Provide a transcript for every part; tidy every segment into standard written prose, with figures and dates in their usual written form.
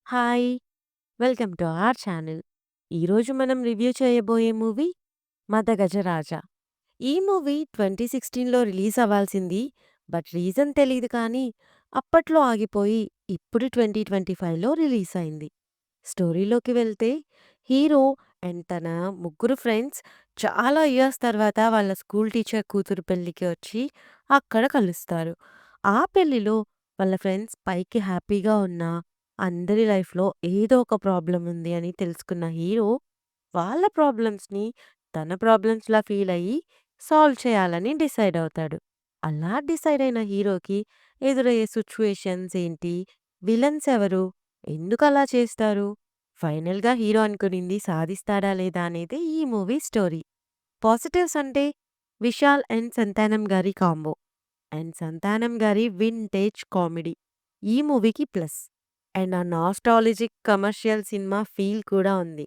Hi! Welcome to our channel. ఈరోజు మనం review చేయబోయే మూవీ 'మదగజరాజ'. ఈ మూవీ 2016లో రిలీజ్ అవ్వాల్సింది. బట్ రీజన్ తెలీదు కానీ అప్పట్లో ఆగిపోయి ఇప్పుడు 2025లో రిలీజ్ అయింది. స్టోరీలోకి వెళ్తే హీరో అండ్ తన ముగ్గురు ఫ్రెండ్స్ చాలా ఇయర్స్ తర్వాత వాళ్ళ స్కూల్ టీచర్ కూతురు పెళ్ళికి వచ్చి అక్కడ కలుస్తారు. ఆ పెళ్ళిలో వాళ్ళ ఫ్రెండ్స్ పైకి హ్యాపీగా ఉన్నా అందరి లైఫ్‌లో ఏదో ఒక ప్రాబ్లమ్ ఉంది అని తెలుసుకున్న హీరో వాళ్ళ ప్రాబ్లమ్స్‌ని తన ప్రాబ్లమ్స్‌లా ఫీల్ అయ్యి సాల్వ్ చేయాలని డిసైడ్ అవుతాడు. అలా డిసైడ్ అయిన హీరోకి ఎదురయ్యే సిట్యుయేషన్స్ ఏంటి? విలన్స్ ఎవరు? ఎందుకలా చేస్తారు? ఫైనల్‌గా హీరో అనుకునింది సాధిస్తాడా లేదా అనేదే ఈ మూవీ స్టోరీ. పాజిటివ్స్ అంటే విశాల్ అండ్ సంతానం గారి కాంబో. అండ్ సంతానం గారి వింటేజ్ కామెడీ ఈ మూవీకి ప్లస్. అండ్ ఆ నాస్టాలజిక్ కమర్షియల్ సినిమా ఫీల్ కూడా ఉంది.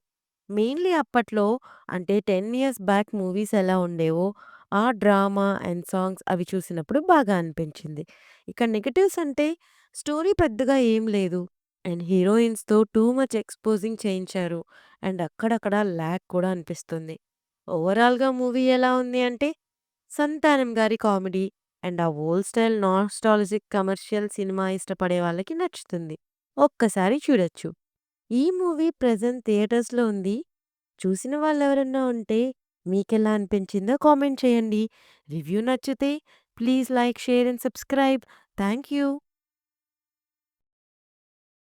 మెయిన్‌లీ అప్పట్లో అంటే 10 ఇయర్స్ బ్యాక్ మూవీస్ ఎలా ఉండేవో ఆ డ్రామా అండ్ సాంగ్స్ అవి చూసినప్పుడు బాగా అనిపించింది. ఇక నెగెటివ్స్ అంటే స్టోరీ పెద్దగా ఏం లేదు. అండ్ హీరోయిన్స్‌తో టూ మచ్ ఎక్స్‌పోజింగ్ చేయించారు. అండ్ అక్కడక్కడ ల్యాగ్ కూడా అనిపిస్తుంది. ఓవరాల్‌గా మూవీ ఎలా ఉంది అంటే 'సంతానం' గారి కామెడీ అండ్ ఆ old style nostalgic commercial cinema ఇష్టపడే వాళ్ళకి నచ్చుతుంది. ఒక్కసారి చూడొచ్చు. ఈ మూవీ ప్రెజెంట్ థియేటర్స్‌లో ఉంది. చూసిన వాళ్ళెవరన్నా ఉంటే మీకెలా అనిపించిందో కామెంట్ చేయండి. రివ్యూ నచ్చితే please like, share and subscribe. Thank you.